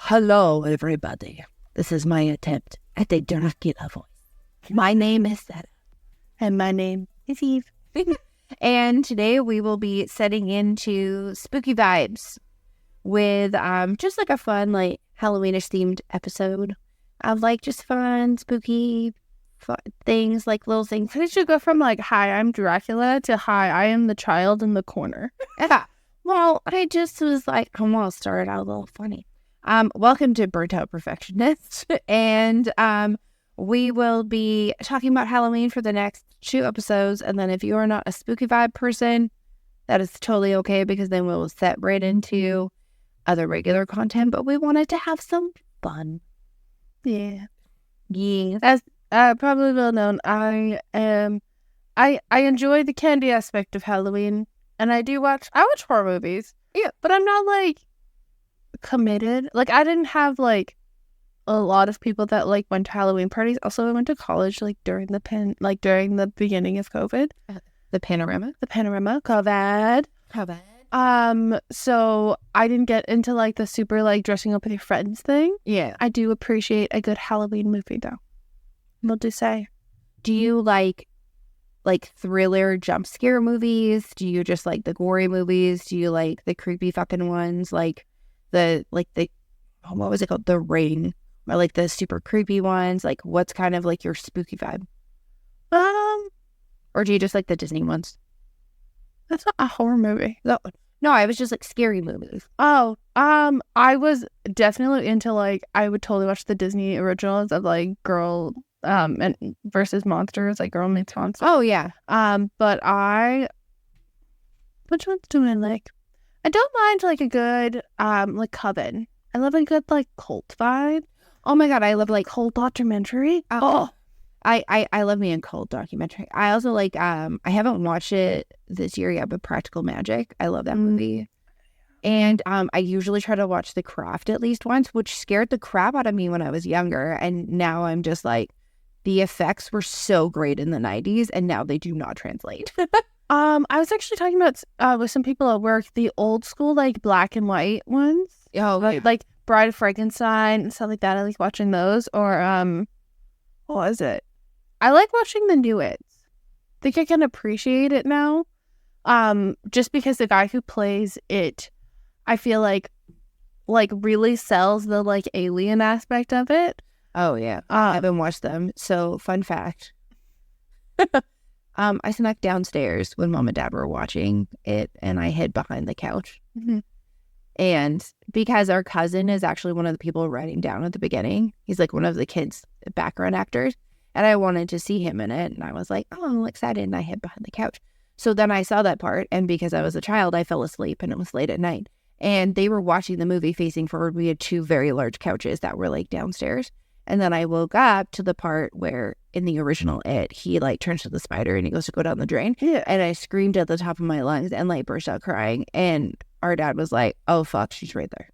Hello, everybody. This is my attempt at a Dracula voice. My name is Sarah. And my name is Eve. And today we will be setting into spooky vibes with just like a fun, like Halloweenish themed episode of like just fun, spooky things, like little things. We should go from like, hi, I'm Dracula to hi, I am the child in the corner. Yeah. Well, I just was like, I want to start out a little funny. Welcome to Burnt Out Perfectionist. And we will be talking about Halloween for the next 2 episodes. And then if you are not a spooky vibe person, that is totally okay, because then we'll set right into other regular content. But we wanted to have some fun. Yeah. Yeah. As probably well known, I enjoy the candy aspect of Halloween. And I watch horror movies. Yeah. But I'm not like committed. Like I didn't have like a lot of people that like went to Halloween parties. Also, I went to college like during the beginning of COVID. The panorama. COVID. So I didn't get into like the super like dressing up with your friends thing. Yeah. I do appreciate a good Halloween movie though. What do you say? Do you like thriller jump scare movies? Do you just like the gory movies? Do you like the creepy fucking ones? Like the what was it called? The Ring. Or like the super creepy ones? Like what's kind of like your spooky vibe? Or do you just like the Disney ones? That's not a horror movie. No, I was just like scary movies. Oh, I was definitely into like, I would totally watch the Disney originals of like girl and versus monsters, like Girl Meets Monster. Oh yeah. But which ones do I like? I don't mind like a good like Coven. I love a good like cult vibe. Oh my god, I love like Cult documentary. I love me a cult documentary. I also like I haven't watched it this year yet, but Practical Magic. I love that movie. And I usually try to watch The Craft at least once, which scared the crap out of me when I was younger. And now I'm just like, the effects were so great in the 90s, and now they do not translate. I was actually talking about with some people at work, the old school like black and white ones. Oh, like Bride of Frankenstein and stuff like that. I like watching those. Or what was it? I like watching the new It. I think I can appreciate it now. Just because the guy who plays it, I feel like really sells the like alien aspect of it. Oh yeah, I haven't watched them. So fun fact, I snuck downstairs when Mom and Dad were watching it, and I hid behind the couch. Mm-hmm. And because our cousin is actually one of the people writing down at the beginning, he's like one of the kids' background actors, and I wanted to see him in it, and I was like, oh, I'm excited, and I hid behind the couch. So then I saw that part, and because I was a child, I fell asleep, and it was late at night, and they were watching the movie facing forward. We had 2 very large couches that were like downstairs. And then I woke up to the part where in the original It, he like turns to the spider and he goes to go down the drain. Yeah. And I screamed at the top of my lungs and like burst out crying. And our dad was like, oh fuck, she's right there.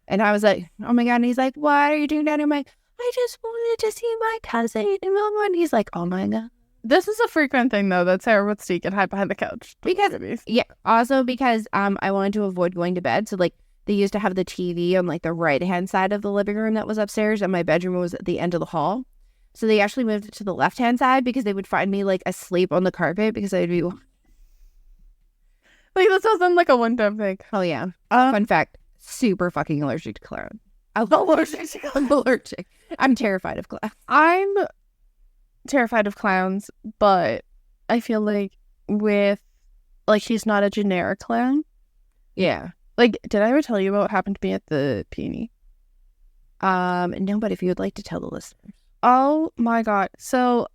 And I was like, oh my God. And he's like, what are you doing down here? I'm like, I just wanted to see my cousin. And he's like, oh my God. This is a frequent thing though, that Sarah would sneak and hide behind the couch. Also because I wanted to avoid going to bed. So like, they used to have the TV on like the right-hand side of the living room that was upstairs, and my bedroom was at the end of the hall. So they actually moved it to the left-hand side because they would find me like asleep on the carpet because I'd be like, this wasn't like a one-time thing. Oh yeah. Fun fact: super fucking allergic to clowns. I'm allergic. I'm terrified of clowns. I'm terrified of clowns, but I feel like with like he's not a generic clown. Yeah. Like, did I ever tell you about what happened to me at the Peony? No, but if you would like to tell the listeners. Oh my God. So,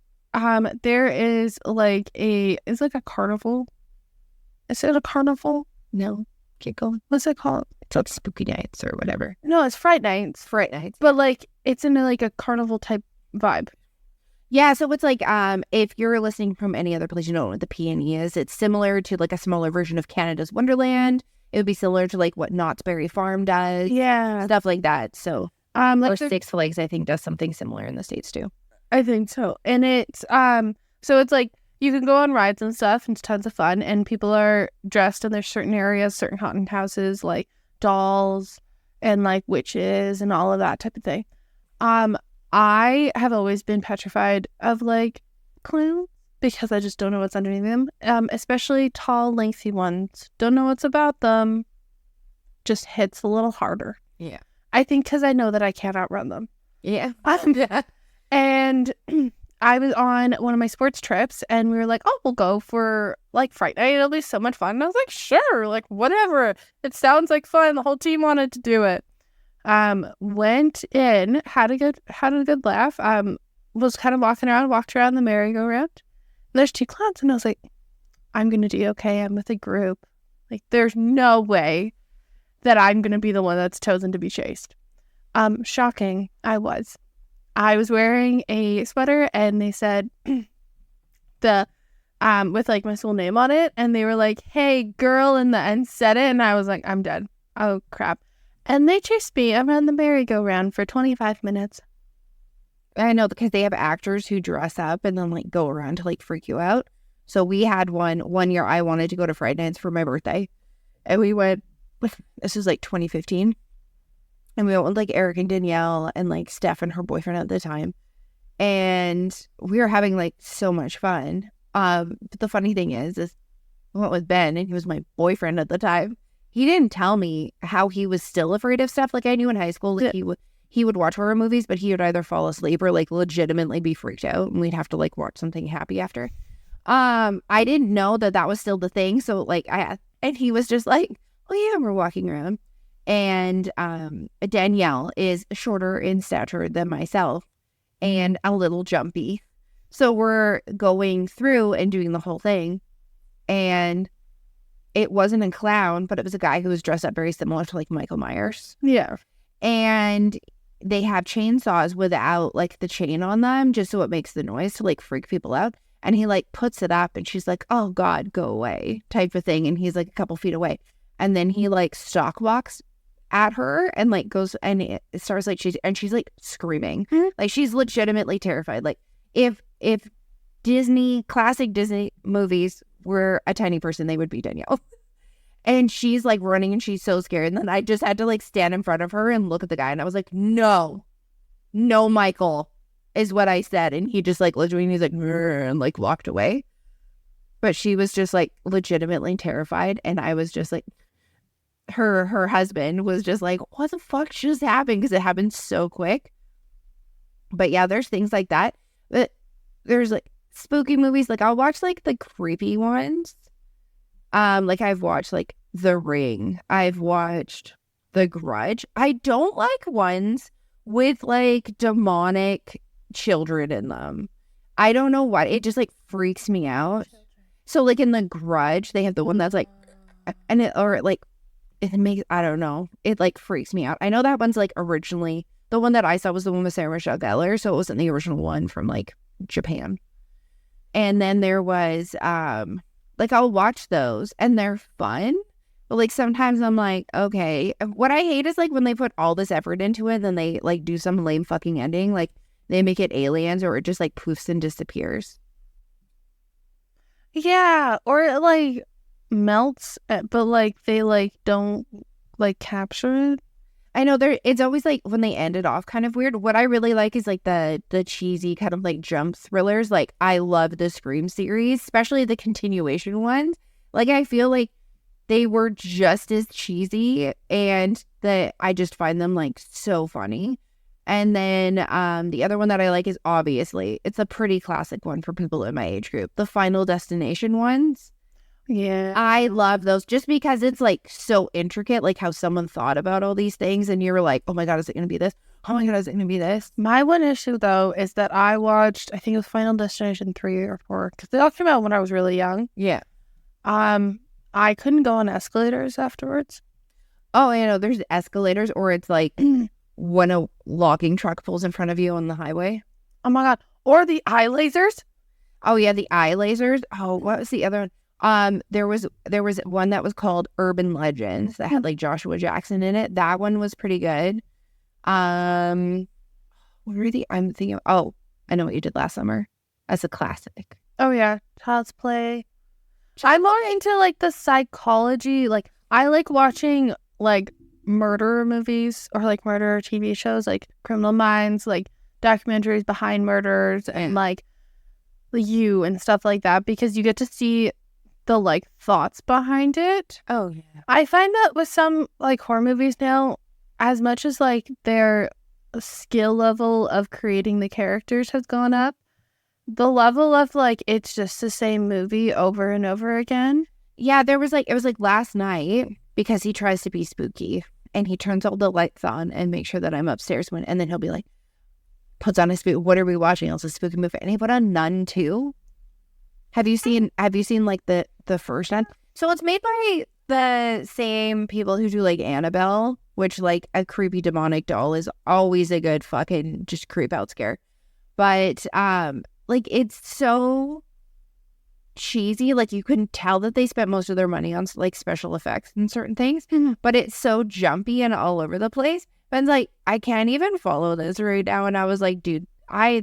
there is like it's like a carnival. Is it a carnival? No. Keep going. What's it called? It's like spooky nights or whatever. No, it's Fright Nights. Fright Nights. But like, it's in like a carnival type vibe. Yeah, so it's like, if you're listening from any other place, you know what the Peony is. It's similar to like a smaller version of Canada's Wonderland. It would be similar to like what Knott's Berry Farm does. Yeah. Stuff like that. So, like or Six Flags, I think, does something similar in the States too. I think so. And it's, so it's like, you can go on rides and stuff, and it's tons of fun, and people are dressed in their certain areas, certain haunted houses, like dolls, and like witches and all of that type of thing. I have always been petrified of like clowns because I just don't know what's underneath them. Especially tall, lengthy ones. Don't know what's about them. Just hits a little harder. Yeah. I think because I know that I can't outrun them. Yeah. Yeah. And I was on one of my sports trips and we were like, oh, we'll go for like Fright Night. It'll be so much fun. And I was like, sure, like whatever. It sounds like fun. The whole team wanted to do it. Went in, had a good laugh. Was kind of walked around the merry-go-round. And there's 2 clowns and I was like, I'm gonna do okay. I'm with a group. Like there's no way that I'm gonna be the one that's chosen to be chased. Shocking. I was wearing a sweater and they said with like my full name on it, and they were like, hey girl, in the end said it, and I was like, I'm dead. Oh crap. And they chased me around the merry-go-round for 25 minutes. I know, because they have actors who dress up and then like go around to like freak you out. So we had one year I wanted to go to Fright Nights for my birthday. And we went, this was like 2015. And we went with like Eric and Danielle and like Steph and her boyfriend at the time. And we were having like so much fun. But the funny thing is I went with Ben and he was my boyfriend at the time. He didn't tell me how he was still afraid of stuff. Like I knew in high school, like he would watch horror movies, but he would either fall asleep or like legitimately be freaked out, and we'd have to like watch something happy after. I didn't know that was still the thing. So like and he was just like, oh yeah, we're walking around. And Danielle is shorter in stature than myself and a little jumpy. So we're going through and doing the whole thing. And it wasn't a clown, but it was a guy who was dressed up very similar to like Michael Myers. Yeah. And they have chainsaws without like the chain on them, just so it makes the noise to like freak people out. And he like puts it up and she's like, oh God, go away type of thing. And he's like a couple feet away. And then he like stalk walks at her and like goes, and it starts like she's like screaming. Mm-hmm. Like she's legitimately terrified. Like if classic Disney movies were a tiny person, they would be Danielle. And she's like running and she's so scared. And then I just had to like stand in front of her and look at the guy. And I was like, no, Michael, is what I said. And he just like looked at me and he's like, and like walked away. But she was just like legitimately terrified. And I was just like, her husband was just like, what the fuck just happened? Because it happened so quick. But yeah, there's things like that. But there's like spooky movies. Like I'll watch like the creepy ones. Like I've watched like The Ring. I've watched The Grudge. I don't like ones with like demonic children in them. I don't know why. It just like freaks me out. So like in The Grudge, they have the one that's like, and it makes, I don't know. It like freaks me out. I know that one's like originally, the one that I saw was the one with Sarah Michelle Gellar. So it wasn't the original one from like Japan. And then there was, like I'll watch those and they're fun. But like sometimes I'm like, okay. What I hate is like when they put all this effort into it, then they like do some lame fucking ending. Like they make it aliens or it just like poofs and disappears. Yeah. Or it like melts, but like they like don't like capture it. I know it's always like when they end it off kind of weird. What I really like is like the cheesy kind of like jump thrillers. Like I love the Scream series, especially the continuation ones. Like I feel like they were just as cheesy and that I just find them like so funny. And then the other one that I like is obviously, it's a pretty classic one for people in my age group, the Final Destination ones. Yeah. I love those just because it's like so intricate, like how someone thought about all these things and you're like, oh my God, is it going to be this? Oh my God, is it going to be this? My one issue though is that I watched, I think it was Final Destination 3 or 4, because they all came out when I was really young. Yeah. I couldn't go on escalators afterwards. Oh, you know, there's escalators or it's like when a logging truck pulls in front of you on the highway. Oh my God. Or the eye lasers. Oh yeah, the eye lasers. Oh, what was the other one? There was one that was called Urban Legends that had like Joshua Jackson in it. That one was pretty good. I'm thinking of, oh, I know what you did last summer. That's a classic. Oh yeah, Child's Play. I'm more into like the psychology. Like I like watching like murder movies or like murder TV shows, like Criminal Minds, like documentaries behind murders and like You and stuff like that, because you get to see the like thoughts behind it. Oh yeah. I find that with some like horror movies now, as much as like their skill level of creating the characters has gone up, the level of like it's just the same movie over and over again. Yeah, it was like last night, because he tries to be spooky and he turns all the lights on and makes sure that I'm upstairs and then he'll be like, puts on a spook. What are we watching? It's a spooky movie. And he put on Nun 2. Have you seen like the first Nun? So it's made by the same people who do like Annabelle, which like a creepy demonic doll is always a good fucking just creep out scare. But like it's so cheesy, like you couldn't tell that they spent most of their money on like special effects and certain things, but it's so jumpy and all over the place. Ben's like, I can't even follow this right now. And I was like, dude,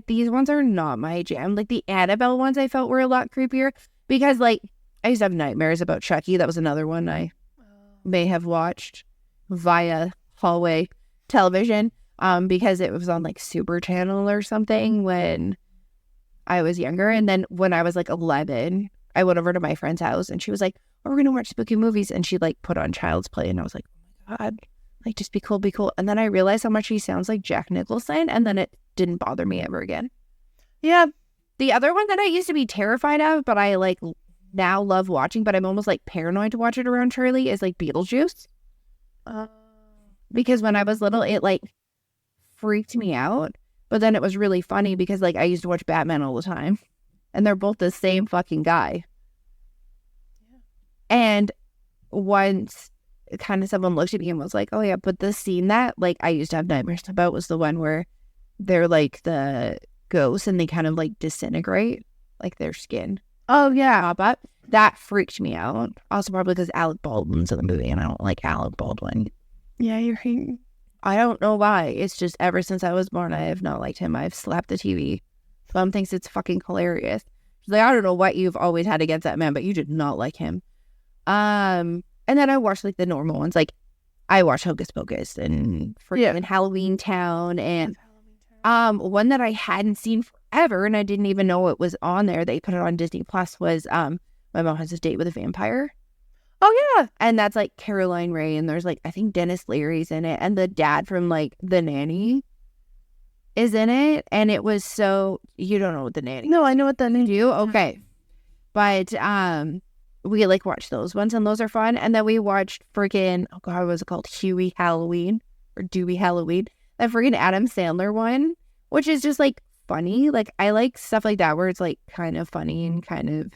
these ones are not my jam. Like the Annabelle ones I felt were a lot creepier, because like I used to have nightmares about Chucky. That was another one I may have watched via hallway television, because it was on like Super Channel or something when I was younger. And then when I was like 11, I went over to my friend's house and she was like, oh, we're gonna watch spooky movies, and she like put on Child's Play, and I was like, oh my god, like just be cool, be cool. And then I realized how much he sounds like Jack Nicholson, and then it didn't bother me ever again. Yeah. The other one that I used to be terrified of, but I like now love watching, but I'm almost like paranoid to watch it around Charlie, is like Beetlejuice. Because when I was little, it like freaked me out. But then it was really funny because like I used to watch Batman all the time, and they're both the same fucking guy. Yeah. And once kind of someone looked at me and was like, oh yeah, but the scene that like I used to have nightmares about was the one where they're like the ghosts and they kind of like disintegrate, like their skin. Oh yeah. But that freaked me out. Also probably because Alec Baldwin's in the movie and I don't like Alec Baldwin. Yeah, you're hating. I don't know why. It's just ever since I was born, I have not liked him. I've slapped the TV. Mom thinks it's fucking hilarious. She's like, I don't know what you've always had against that man, but you did not like him. And then I watched like the normal ones. Like I watched Hocus Pocus and freaking Halloween Town, and one that I hadn't seen forever and I didn't even know it was on there. They put it on Disney Plus was My Mom Has a Date with a Vampire. Oh yeah. And that's like Caroline Rhea, and there's like I think Dennis Leary's in it, and the dad from like The Nanny is in it. And it was so, you don't know what The Nanny is. No, I know what that means. You? Okay. But we like watched those ones, and those are fun. And then we watched freaking, oh god, what was it called? Huey Halloween or Dewey Halloween. That freaking Adam Sandler one, which is just like funny. Like I like stuff like that where it's like kind of funny and kind of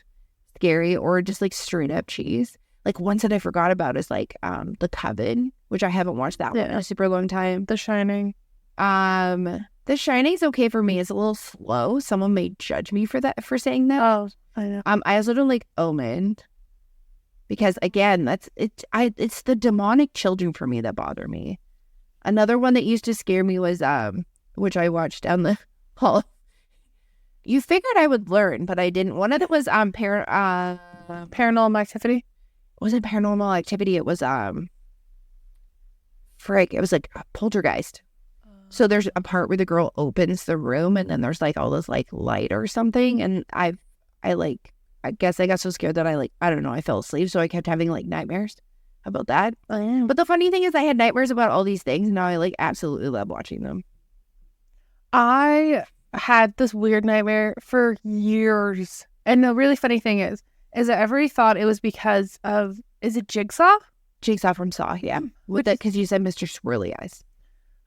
scary, or just like straight up cheese. Like ones that I forgot about is like The Coven, which I haven't watched that one in a super long time. The Shining. The Shining's okay for me. It's a little slow. Someone may judge me for saying that. Oh, I know. I also don't like Omen, because again, it's the demonic children for me that bother me. Another one that used to scare me was which I watched down the hall. You figured I would learn, but I didn't. One of them was Paranormal Activity. It wasn't Paranormal Activity. It was it was like a Poltergeist. So there's a part where the girl opens the room, and then there's like all this like light or something, and I guess I got so scared that I don't know, I fell asleep, so I kept having like nightmares about that. But the funny thing is I had nightmares about all these things, and now I like absolutely love watching them. I had this weird nightmare for years, and the really funny thing is I ever thought it was because of, is it Jigsaw? Jigsaw from Saw, yeah. With that, because you said Mr. Swirly Eyes.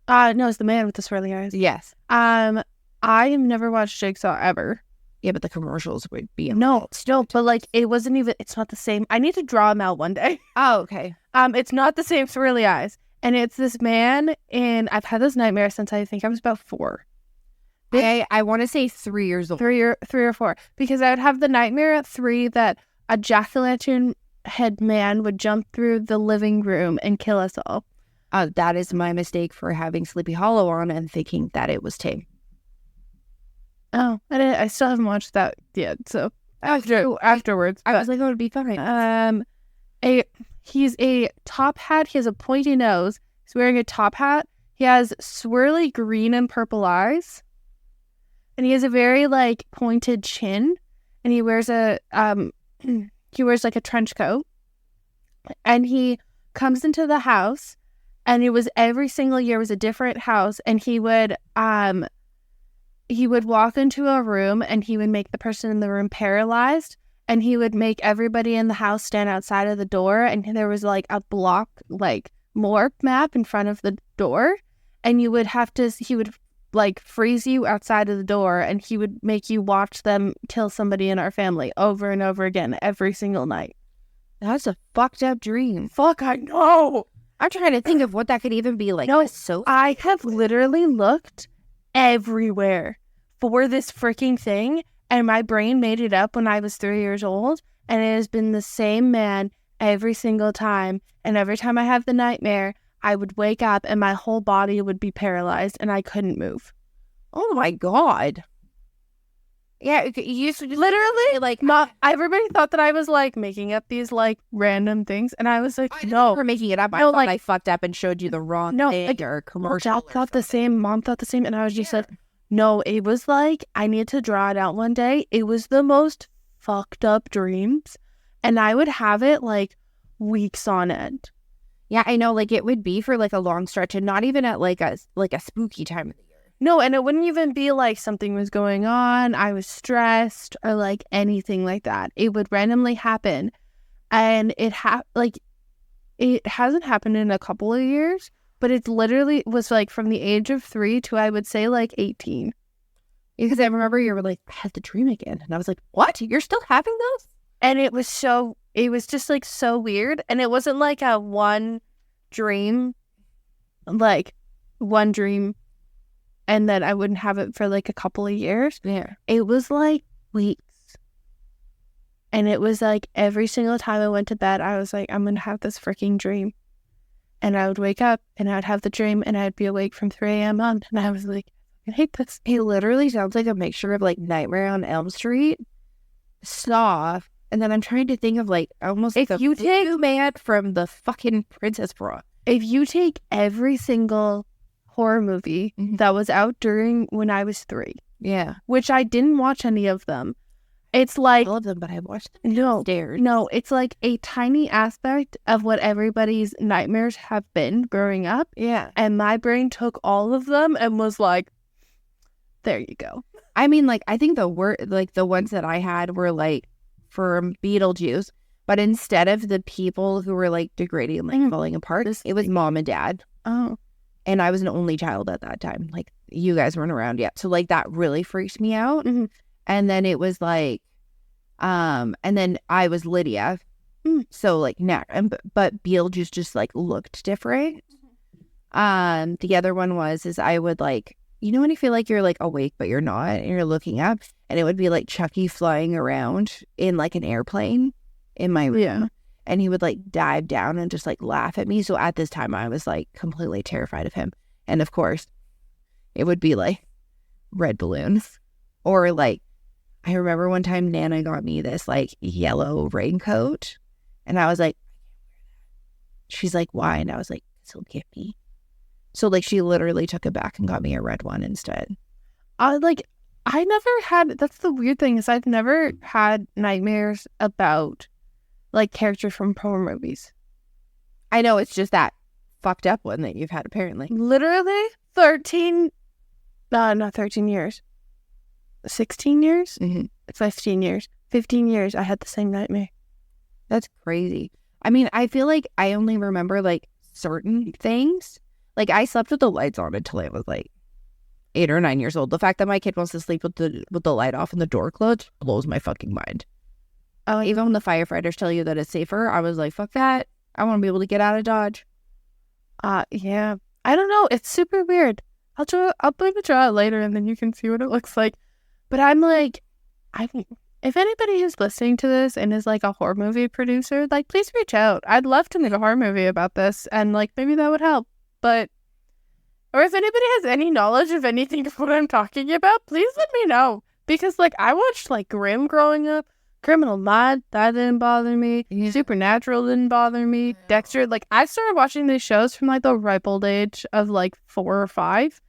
No, it's the man with the swirly eyes. Yes. I have never watched Jigsaw ever. Yeah, but the commercials would be no, but like it wasn't even. It's not the same. I need to draw him out one day. Oh, okay. It's not the same swirly eyes, and it's this man, and I've had this nightmare since I think I was about 4. I want to say 3 years old. 3 or 4, because I would have the nightmare at 3 that a jack-o'-lantern head man would jump through the living room and kill us all. That is my mistake for having Sleepy Hollow on and thinking that it was Tame. Oh, I still haven't watched that yet. So afterwards, I was like, oh, it'd be fine. He's a top hat. He has a pointy nose, He's wearing a top hat. He has swirly green and purple eyes. And he has a very like pointed chin. And he wears a like a trench coat. And he comes into the house, and it was every single year was a different house, and he would walk into a room, and he would make the person in the room paralyzed, and he would make everybody in the house stand outside of the door, and there was like a block like morph map in front of the door, and he would like freeze you outside of the door, and he would make you watch them kill somebody in our family over and over again every single night. That's a fucked up dream. Fuck, I know. I'm trying to think of what that could even be like. No, so I have literally looked everywhere for this freaking thing, and my brain made it up when I was 3 years old, and it has been the same man every single time. And every time I have the nightmare, I would wake up and my whole body would be paralyzed and I couldn't move. Oh my God. Yeah, you used to just Literally, like everybody thought that I was like making up these like random things, and I was like, I no, we're making it up. I No, thought like- I fucked up and showed you the wrong thing like, or commercial. Dad thought the same, Mom thought the same, and I was just like, no, it was like I need to draw it out one day. It was the most fucked up dreams, and I would have it like weeks on end. Yeah, I know. Like it would be for like a long stretch, and not even at like a spooky time of the year. No, and it wouldn't even be like something was going on, I was stressed, or like anything like that. It would randomly happen, and it hasn't happened in a couple of years, but it literally was like from the age of 3 to I would say like 18. Because I remember you were like, I had the dream again, and I was like, what? You're still having those? And it was just like so weird, and it wasn't like a one dream, and then I wouldn't have it for like a couple of years. Yeah. It was like weeks. And it was like every single time I went to bed, I was like, I'm going to have this freaking dream. And I would wake up and I'd have the dream and I'd be awake from 3 a.m. on. And I was like, I hate this. It literally sounds like a mixture of like Nightmare on Elm Street, Saw, and then I'm trying to think of like almost If like you a voodoo man from the fucking Princess Bride. If you take every single horror movie that was out during when I was 3, Yeah. which I didn't watch any of them, it's like, I love them, but I watched them no, downstairs. no, it's like a tiny aspect of what everybody's nightmares have been growing up. Yeah. And my brain took all of them and was like, there you go. I mean, like, I think the ones that I had were like from Beetlejuice, but instead of the people who were like degrading and like falling apart, it was mom and dad. Oh. And I was an only child at that time. Like, you guys weren't around yet. So, like, that really freaked me out. Mhm. And then it was like, and then I was Lydia. So, like, but Beetlejuice just, like, looked different. The other one is I would, like, you know when you feel like you're, like, awake, but you're not, and you're looking up, and it would be, like, Chucky flying around in, like, an airplane in my room. Yeah. And he would like dive down and just like laugh at me. So at this time, I was like completely terrified of him. And of course, it would be like red balloons. Or like, I remember one time Nana got me this like yellow raincoat. And I was like, she's like, why? And I was like, this'll get me. So like, she literally took it back and got me a red one instead. I never had, that's the weird thing is I've never had nightmares about like characters from horror movies. I know, it's just that fucked up one that you've had apparently. Literally not 13 years. 16 years? 15 years. 15 years I had the same nightmare. That's crazy. I mean, I feel like I only remember like certain things. Like I slept with the lights on until I was like 8 or 9 years old. The fact that my kid wants to sleep with the light off and the door closed blows my fucking mind. Even when the firefighters tell you that it's safer, I was like, fuck that. I want to be able to get out of Dodge. Yeah. I don't know. It's super weird. I'll maybe draw it later and then you can see what it looks like. But I'm like, if anybody who's listening to this and is like a horror movie producer, like please reach out. I'd love to make a horror movie about this and like maybe that would help. Or if anybody has any knowledge of anything of what I'm talking about, please let me know. Because like I watched like Grimm growing up. Criminal Mind, that didn't bother me. Yeah. Supernatural didn't bother me. Dexter, like, I started watching these shows from, like, the ripe old age of, like, 4 or 5,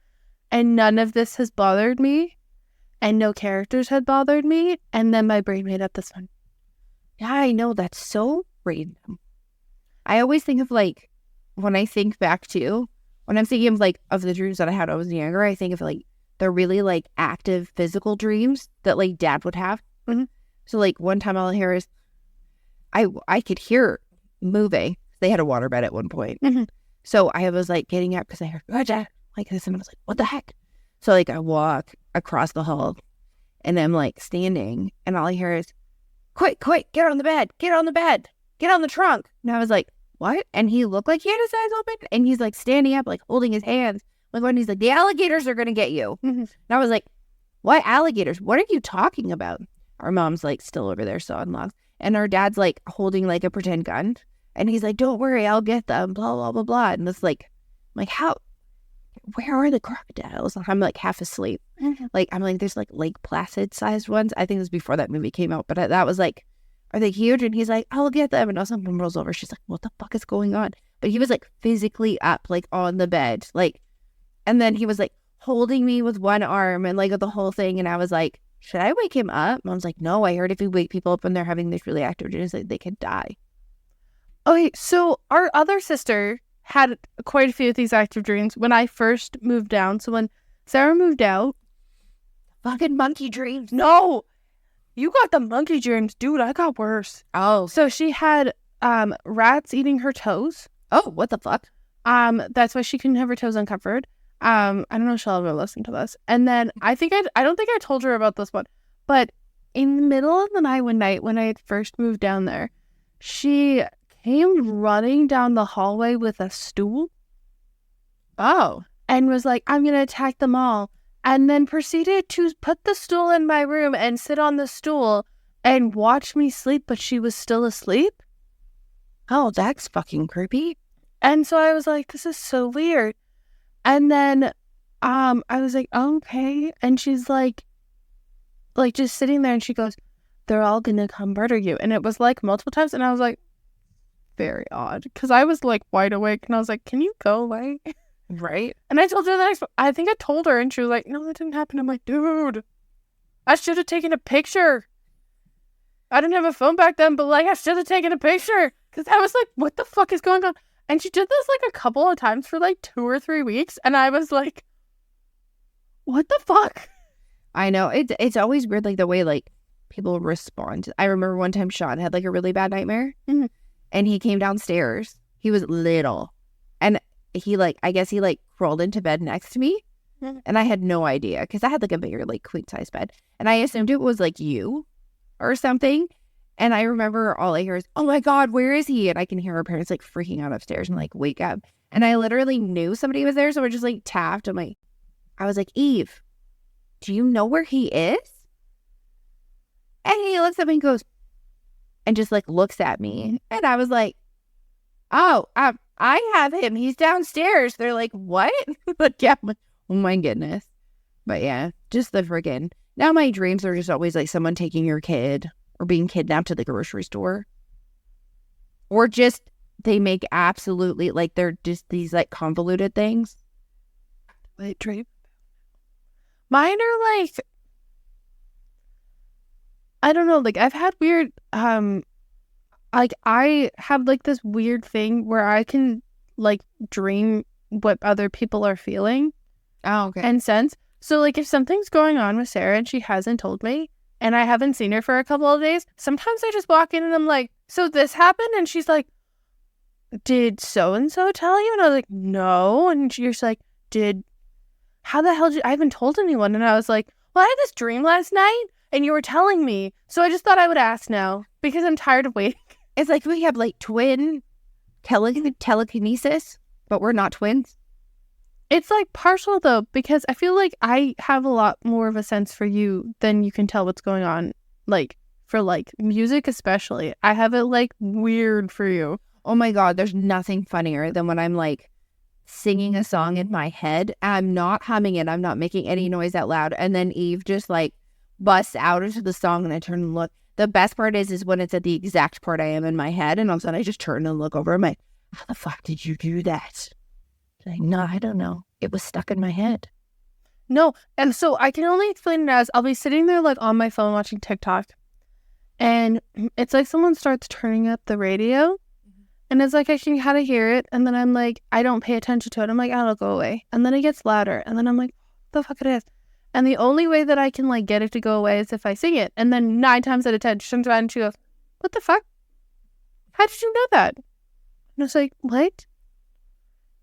and none of this has bothered me, and no characters had bothered me, and then my brain made up this one. Yeah, I know. That's so random. I always think of, like, when I think back to, when I'm thinking of, like, of the dreams that I had when I was younger, I think of, like, the really, like, active physical dreams that, like, Dad would have. Mm-hmm. So, like, one time all I hear is, I could hear moving. They had a waterbed at one point. Mm-hmm. So I was, like, getting up because I heard, oh, Dad, like this. And I was like, what the heck? So, like, I walk across the hall and I'm, like, standing. And all I hear is, quick, get on the bed, get on the trunk. And I was like, what? And he looked like he had his eyes open. And he's, like, standing up, like, holding his hands. Like, when he's like, the alligators are going to get you. Mm-hmm. And I was like, what alligators? What are you talking about? Our mom's, like, still over there sawing logs. And our dad's, like, holding, like, a pretend gun. And he's like, don't worry, I'll get them, blah, blah, blah, blah. And it's like, how? Where are the crocodiles? I'm, like, half asleep. Mm-hmm. Like, I'm like, there's, like, Lake Placid-sized ones. I think it was before that movie came out. But that was, like, are they huge? And he's like, I'll get them. And also mom rolls over. She's like, what the fuck is going on? But he was, like, physically up, like, on the bed. Like, and then he was, like, holding me with one arm and, like, the whole thing. And I was like, should I wake him up? Mom's like, no, I heard if you wake people up when they're having these really active dreams, like, they could die. Okay, so our other sister had quite a few of these active dreams when I first moved down. So when Sarah moved out... Fucking monkey dreams. No! You got the monkey dreams. Dude, I got worse. Oh. So she had rats eating her toes. Oh, what the fuck? That's why she couldn't have her toes uncovered. I don't know if she'll ever listen to this. And then I don't think I told her about this one, but in the middle of the night one night when I had first moved down there, she came running down the hallway with a stool. Oh. And was like, I'm going to attack them all. And then proceeded to put the stool in my room and sit on the stool and watch me sleep, but she was still asleep. Oh, that's fucking creepy. And so I was like, this is so weird. And then I was like, oh, okay. And she's like just sitting there and she goes, they're all going to come murder you. And it was like multiple times. And I was like, very odd. Because I was like wide awake and I was like, can you go away? Right. And I told her that I think I told her and she was like, no, that didn't happen. I'm like, dude, I should have taken a picture. I didn't have a phone back then, but like I should have taken a picture. Because I was like, what the fuck is going on? And she did this like a couple of times for like 2 or 3 weeks. And I was like, what the fuck? I know. It's always weird, like the way like people respond. I remember one time Sean had like a really bad nightmare. Mm-hmm. And he came downstairs. He was little. And he like, I guess he like crawled into bed next to me. Mm-hmm. And I had no idea because I had like a bigger like queen size bed. And I assumed it was like you or something. And I remember all I hear is, oh my God, where is he? And I can hear our parents like freaking out upstairs and like wake up. And I literally knew somebody was there. So I just like tapped. I was like, Eve, do you know where he is? And he looks at me and goes, and just like looks at me. And I was like, oh, I have him. He's downstairs. They're like, what? But yeah, oh my goodness. But yeah, just the friggin'. Now my dreams are just always like someone taking your kid or being kidnapped at the grocery store. Or just they make absolutely like they're just these like convoluted things. Wait, dream. Mine are like, I don't know, like I've had weird, like I have like this weird thing where I can like dream what other people are feeling. Oh, okay. And sense. So like if something's going on with Sarah and she hasn't told me and I haven't seen her for a couple of days, sometimes I just walk in and I'm like, so this happened? And she's like, did so-and-so tell you? And I was like, no. And she's like, how the hell I haven't told anyone. And I was like, well, I had this dream last night and you were telling me. So I just thought I would ask now because I'm tired of waiting. It's like we have like twin telekinesis, but we're not twins. It's like partial though, because I feel like I have a lot more of a sense for you than you can tell what's going on. Like for like music, especially, I have it like weird for you. Oh my God, there's nothing funnier than when I'm like singing a song in my head. I'm not humming it. I'm not making any noise out loud. And then Eve just like busts out into the song and I turn and look. The best part is when it's at the exact part I am in my head, and all of a sudden I just turn and look over. I'm like, how the fuck did you do that? Like, no, I don't know. It was stuck in my head. No, and so I can only explain it as I'll be sitting there like on my phone watching TikTok, and it's like someone starts turning up the radio, and it's like I can kind of hear it, and then I'm like, I don't pay attention to it. I'm like, oh, it'll go away, and then it gets louder, and then I'm like, what the fuck it is? And the only way that I can like get it to go away is if I sing it, and then 9 times out of 10 she turns around and she goes, what the fuck? How did you know that? And I was like, what?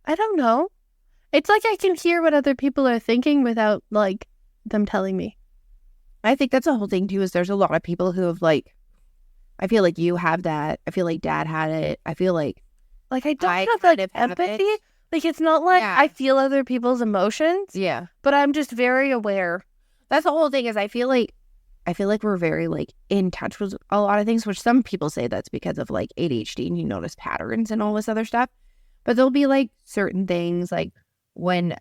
I don't know. It's like I can hear what other people are thinking without, like, them telling me. I think that's the whole thing, too, is there's a lot of people who have, like, I feel like you have that. I feel like Dad had it. I feel like I don't have, like, empathy. Like, it's not like I feel other people's emotions. Yeah. But I'm just very aware. That's the whole thing is I feel like we're very, like, in touch with a lot of things, which some people say that's because of, like, ADHD and you notice patterns and all this other stuff. But there'll be, like, certain things, like, when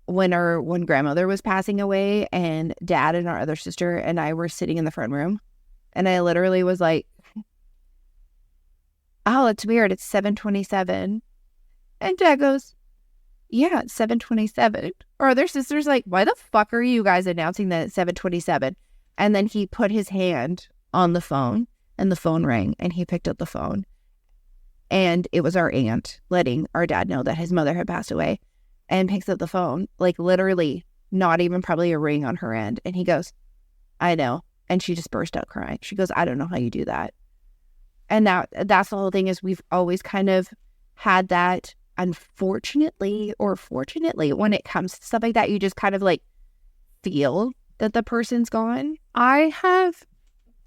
grandmother was passing away and Dad and our other sister and I were sitting in the front room, and I literally was like, oh, it's weird, it's 7:27. And Dad goes, yeah, it's 7:27. Our other sister's like, why the fuck are you guys announcing that it's 7:27? And then he put his hand on the phone and the phone rang and he picked up the phone. And it was our aunt letting our dad know that his mother had passed away, and picks up the phone, like literally not even probably a ring on her end. And he goes, I know. And she just burst out crying. She goes, I don't know how you do that. And that's the whole thing is we've always kind of had that, unfortunately or fortunately, when it comes to stuff like that, you just kind of like feel that the person's gone. I have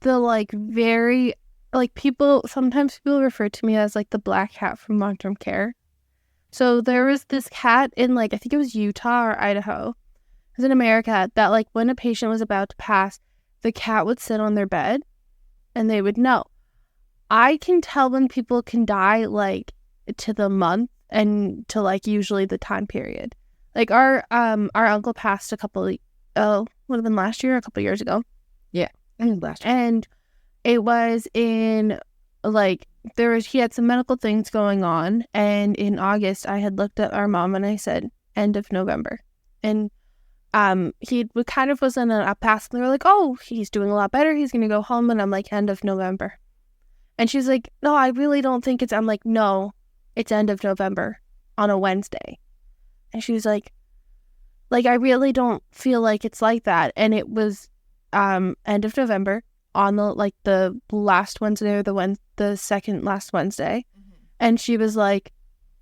the like very, like sometimes people refer to me as like the black cat from long-term care. So there was this cat in like, I think it was Utah or Idaho. It was an American that like when a patient was about to pass, the cat would sit on their bed and they would know. I can tell when people can die like to the month and to like usually the time period. Like our uncle passed would have been last year or a couple years ago. Yeah. Last year. And it was in like he had some medical things going on, and in August I had looked at our mom and I said end of November, and he kind of was in a pass, and they were like, oh, he's doing a lot better, he's gonna go home, and I'm like, end of November. And she's like, no, I really don't think it's, I'm like, no, it's end of November on a Wednesday. And she was like I really don't feel like it's like that. And it was end of November on the last Wednesday or the second last Wednesday. Mm-hmm. And she was like,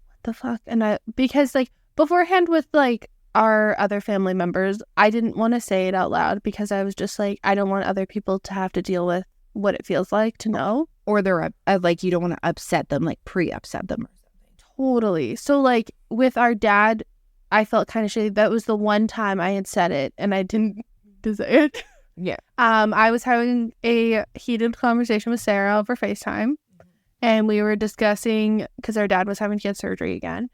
what the fuck? And because like beforehand with like our other family members, I didn't want to say it out loud because I was just like, I don't want other people to have to deal with what it feels like to know. Or they're like, you don't want to upset them, like pre-upset them or something. Totally. So like with our dad, I felt kind of shady. That was the one time I had said it and I didn't say it. Yeah. I was having a heated conversation with Sarah over FaceTime, and we were discussing because our dad was having to get surgery again,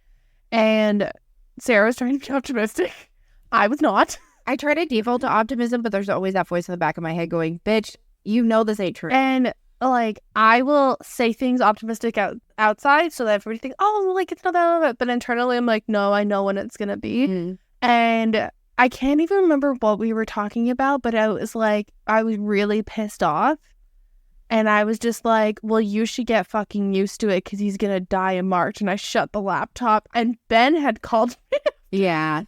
and Sarah was trying to be optimistic. I was not. I try to default to optimism, but there's always that voice in the back of my head going, bitch, you know this ain't true. And like I will say things optimistic outside so that everybody thinks, oh, like it's not that, but internally I'm like, no, I know when it's gonna be. Mm. And I can't even remember what we were talking about, but I was really pissed off. And I was just like, well, you should get fucking used to it because he's going to die in March. And I shut the laptop and Ben had called me. Yeah.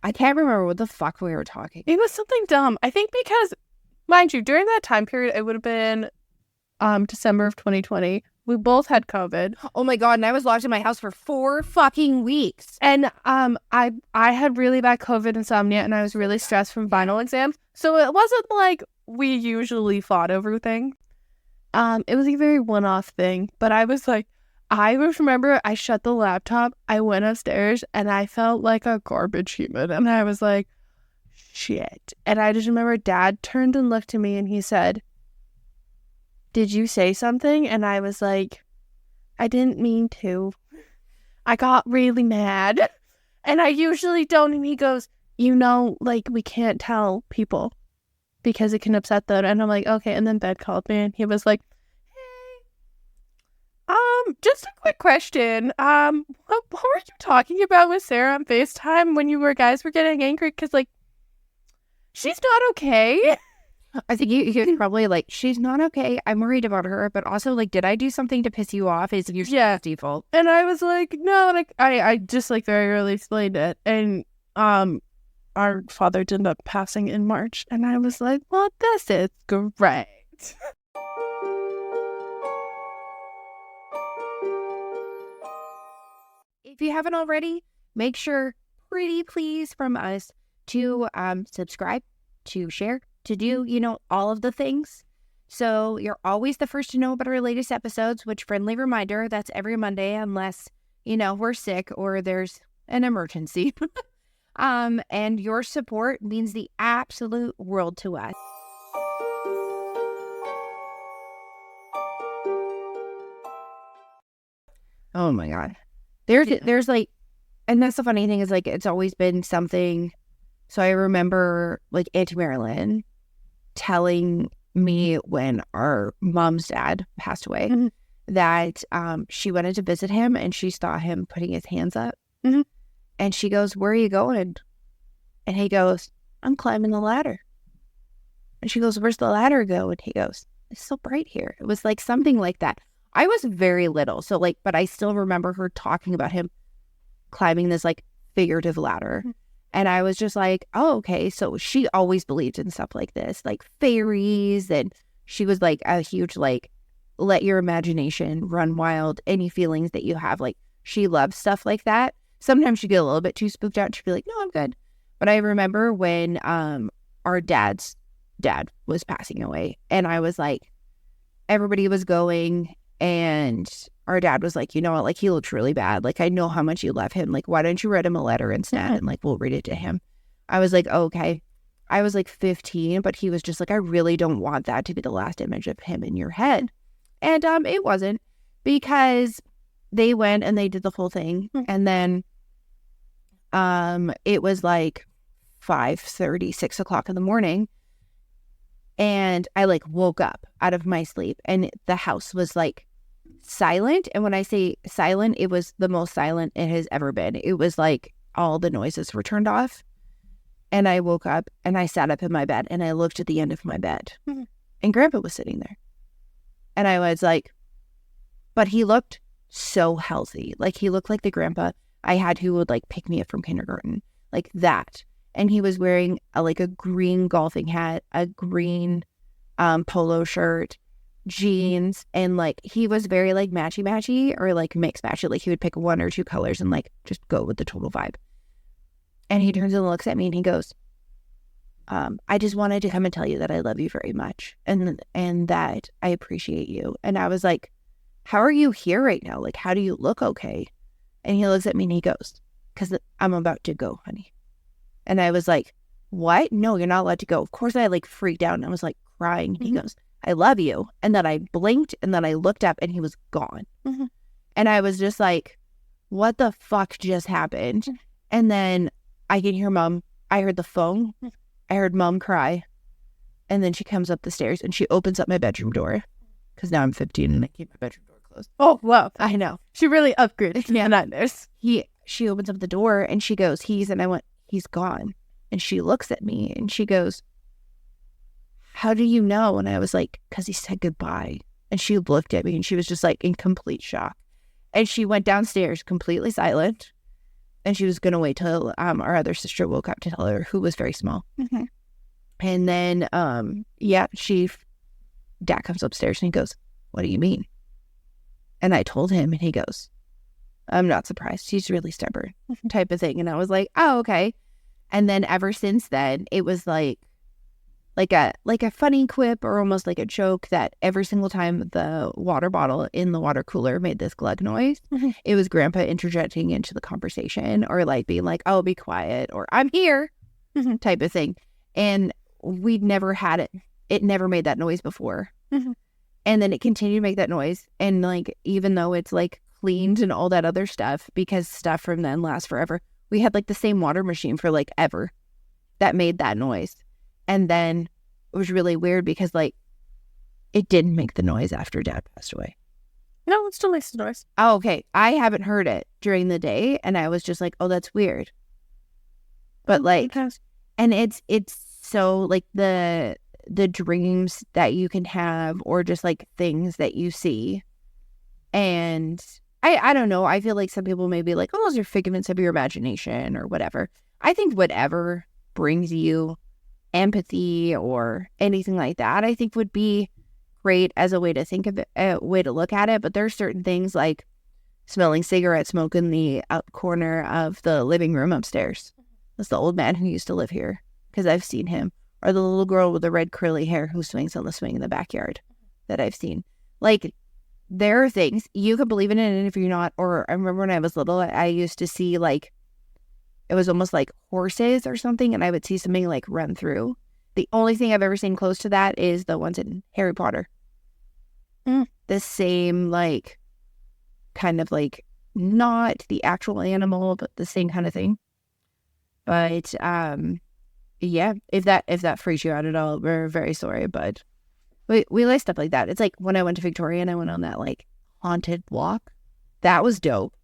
I can't remember what the fuck we were talking. It was something dumb. I think because, mind you, during that time period, it would have been December of 2020. We both had COVID. Oh my God. And I was locked in my house for 4 fucking weeks. And I had really bad COVID insomnia and I was really stressed from final exams. So it wasn't like we usually fought over things. It was a very one-off thing. But I was like, I remember I shut the laptop, I went upstairs and I felt like a garbage human. And I was like, shit. And I just remember Dad turned and looked at me and he said, did you say something? And I was like, I didn't mean to. I got really mad. And I usually don't. And he goes, like, we can't tell people. because it can upset them. And I'm like, okay. And then Ben called me and he was like, just a quick question. What were you talking about with Sarah on FaceTime when you guys were getting angry? Because, like, she's not okay. I think you probably like, she's not okay. I'm worried about her. But also, like, did I do something to piss you off? Is your default? And I was like, no. Like, I just, like, very rarely explained it. And, our father ended up passing in March. And I was like, well, this is great. If you haven't already, make sure, pretty please from us, to subscribe, to share, to do, all of the things. So you're always the first to know about our latest episodes, which, friendly reminder, that's every Monday unless, we're sick or there's an emergency. And your support means the absolute world to us. Oh my God. There's like, and that's the funny thing is, like, it's always been something. So I remember, like, Auntie Marilyn telling me when our mom's dad passed away that she wanted to visit him and she saw him putting his hands up. And she goes, where are you going? And he goes, I'm climbing the ladder. And she goes, where's the ladder go? And he goes, it's so bright here. It was like something like that. I was very little, so, like, but I still remember her talking about him climbing this, like, figurative ladder. And I was just like, oh, okay. So she always believed in stuff like this, like fairies. And she was like a huge, like, let your imagination run wild. Any feelings that you have, like, she loves stuff like that. Sometimes she'd get a little bit too spooked out. She'd be like, no, I'm good. But I remember when our dad's dad was passing away, and I was like, everybody was going. And our dad was like, you know what, like, he looks really bad. Like, I know how much you love him. Like, why don't you write him a letter instead? And, like, we'll read it to him. I was like, oh, okay. I was like 15, but he was just like, I really don't want that to be the last image of him in your head. And it wasn't, because they went and they did the full thing. And then it was like 5:30, 6 o'clock in the morning. And I, like, woke up out of my sleep and the house was, like, silent. And when I say silent, it was the most silent it has ever been. It was like all the noises were turned off. And I woke up and I sat up in my bed and I looked at the end of my bed and Grandpa was sitting there. And I was like, but he looked so healthy. Like, he looked like the grandpa I had who would, like, pick me up from kindergarten, like that. And he was wearing a green golfing hat, a green polo shirt, jeans, and, like, he was very, like, matchy or, like, mixed matchy. Like, he would pick one or two colors and, like, just go with the total vibe. And he turns and looks at me and he goes, I just wanted to come and tell you that I love you very much and that I appreciate you. And I was like, how are you here right now? Like, how do you look okay? And he looks at me and he goes, because I'm about to go, honey. And I was like, what? No, you're not allowed to go. Of course, I, like, freaked out and I was, like, crying. And he goes, I love you. And then I blinked and then I looked up and he was gone. And I was just like, what the fuck just happened? And then I can hear Mom. I heard the phone. I heard Mom cry. And then she comes up the stairs and she opens up my bedroom door. Because now I'm 15 and I keep my bedroom door closed. Oh, wow. I know. She really upgraded. Yeah, not this. She opens up the door and she goes, and I went, he's gone. And she looks at me and she goes, how do you know? And I was like, because he said goodbye. And she looked at me and she was just, like, in complete shock. And she went downstairs completely silent. And she was going to wait till our other sister woke up to tell her, who was very small. And then, Dad comes upstairs and he goes, what do you mean? And I told him and he goes, I'm not surprised. He's really stubborn type of thing. And I was like, oh, okay. And then ever since then, it was like a funny quip or almost like a joke that every single time the water bottle in the water cooler made this glug noise, it was Grandpa interjecting into the conversation or, like, being like, oh, be quiet or I'm here type of thing. And we'd never had it. It never made that noise before. And then it continued to make that noise. And, like, even though it's, like, cleaned and all that other stuff, because stuff from then lasts forever, we had, like, the same water machine for, like, ever that made that noise. And then was really weird because like it didn't make the noise after Dad passed away. No, it still makes the noise. Oh, okay. I haven't heard it during the day, and I was just like, oh, that's weird. But like, and it's so like the dreams that you can have, or just like things that you see, and I don't know. I feel like some people may be like, oh, those are figments of your imagination or whatever. I think whatever brings you empathy or anything like that, I think would be great as a way to think of it, a way to look at it. But there's certain things like smelling cigarette smoke in the up corner of the living room upstairs. That's the old man who used to live here, because I've seen him. Or the little girl with the red curly hair who swings on the swing in the backyard that I've seen. Like, there are things you could believe in it, and if you're not, or I remember when I was little, I used to see like, it was almost like horses or something, and I would see something like run through. The only thing I've ever seen close to that is the ones in Harry Potter. The same, like, kind of like, not the actual animal, but the same kind of thing. But, yeah, if that freaks you out at all, we're very sorry, but we like stuff like that. It's like when I went to Victoria and I went on that like haunted walk. That was dope.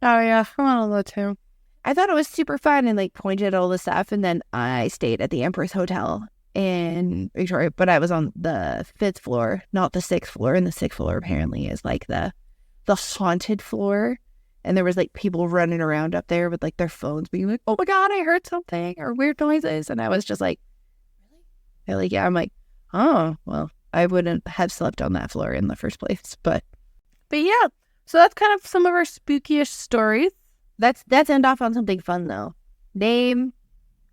Oh yeah, I want to go too. I thought it was super fun and like pointed at all the stuff, and then I stayed at the Empress Hotel in Victoria, but I was on the 5th floor, not the 6th floor, and the 6th floor apparently is like the haunted floor. And there was like people running around up there with like their phones being like, oh my God, I heard something or weird noises. And I was just like, really? They're like, yeah. I'm like, oh, well, I wouldn't have slept on that floor in the first place. But yeah, so that's kind of some of our spookiest stories. Let's end off on something fun though. Name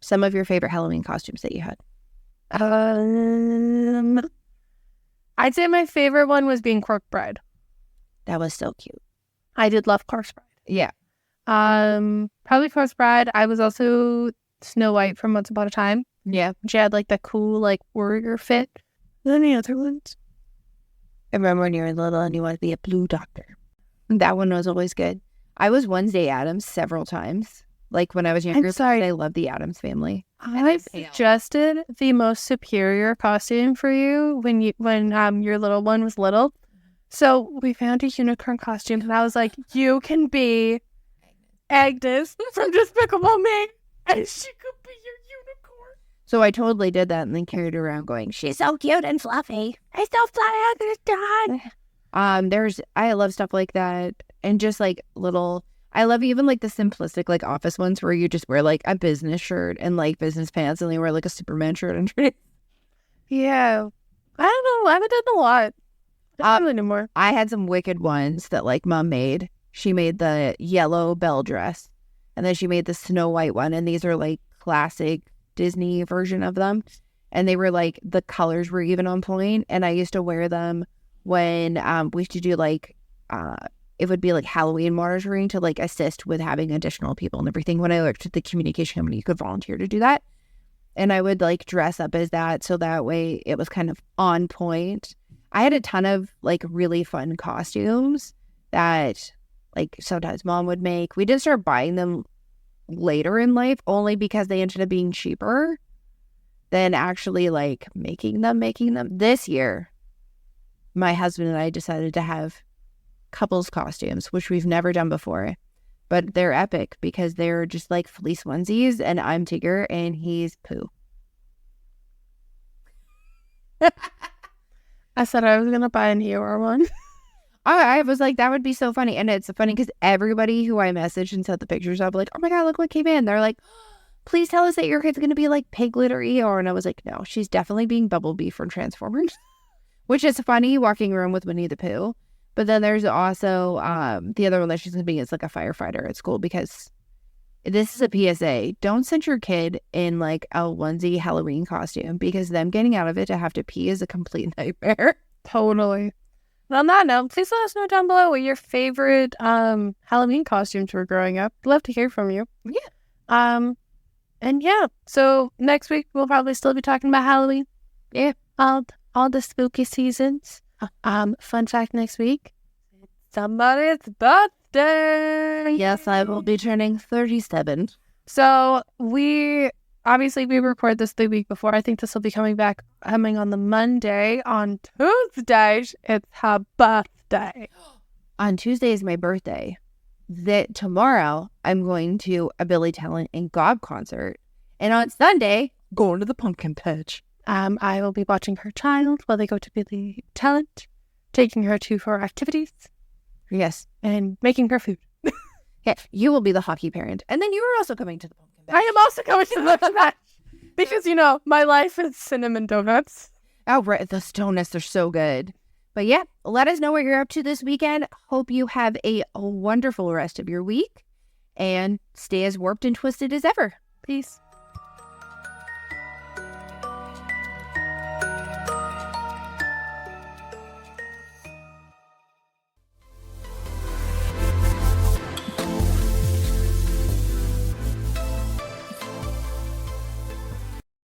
some of your favorite Halloween costumes that you had. I'd say my favorite one was being Corpse Bride. That was so cute. I did love Corpse Bride. Yeah. Probably Corpse Bride. I was also Snow White from Once Upon a Time. Yeah. She had like the cool like warrior fit. Any other ones? I remember when you were little and you wanted to be a blue doctor. That one was always good. I was Wednesday Addams several times. Like when I was younger, I'm sorry. I loved the Addams family. I suggested the most superior costume for you when your little one was little. So we found a unicorn costume, and I was like, you can be Agnes from Despicable Me, and she could be your unicorn. So I totally did that and then carried her around going, she's so cute and fluffy. I still fly out this done. I love stuff like that. And just like little, I love even like the simplistic like office ones where you just wear like a business shirt and like business pants and then you wear like a Superman shirt underneath. Yeah. I don't know. I haven't done a lot. Anymore. I had some wicked ones that like Mom made. She made the yellow bell dress, and then she made the Snow White one, and these are like classic Disney version of them, and they were like the colors were even on point. And I used to wear them when we used to do like it would be like Halloween monitoring to like assist with having additional people and everything. When I worked at the communication company, you could volunteer to do that, and I would like dress up as that so that way it was kind of on point. I had a ton of like really fun costumes that like sometimes Mom would make. We did start buying them later in life only because they ended up being cheaper than actually like making them. This year, my husband and I decided to have couples costumes, which we've never done before, but they're epic because they're just like fleece onesies, and I'm Tigger and he's Pooh. I said I was going to buy an Eeyore one. I was like, that would be so funny. And it's funny because everybody who I messaged and set the pictures up, like, oh my God, look what came in. They're like, please tell us that your kid's going to be like Piglet or Eeyore. And I was like, no, she's definitely being Bumblebee from Transformers, which is funny walking around with Winnie the Pooh. But then there's also the other one that she's going to be is like a firefighter at school, because this is a PSA. Don't send your kid in like a onesie Halloween costume, because them getting out of it to have to pee is a complete nightmare. Totally. And on that note, please let us know down below what your favorite Halloween costumes were growing up. Love to hear from you. Yeah. And yeah, so next week we'll probably still be talking about Halloween. Yeah. All the spooky seasons. Fun fact next week, somebody's birthday. Yes, I will be turning 37. So we obviously we record this the week before. I think this will be coming on the Monday. On Tuesday, it's her birthday. On Tuesday is my birthday. That tomorrow I'm going to a Billy Talent and Gob concert. And on Sunday, going to the pumpkin patch. I will be watching her child while they go to Billy Talent, taking her to her activities. Yes. And making her food. Yeah, you will be the hockey parent. And then you are also coming to the pumpkin patch. I am also going to the patch. Because, my life is cinnamon donuts. Oh, right. Those donuts are so good. But yeah, let us know what you're up to this weekend. Hope you have a wonderful rest of your week. And stay as warped and twisted as ever. Peace.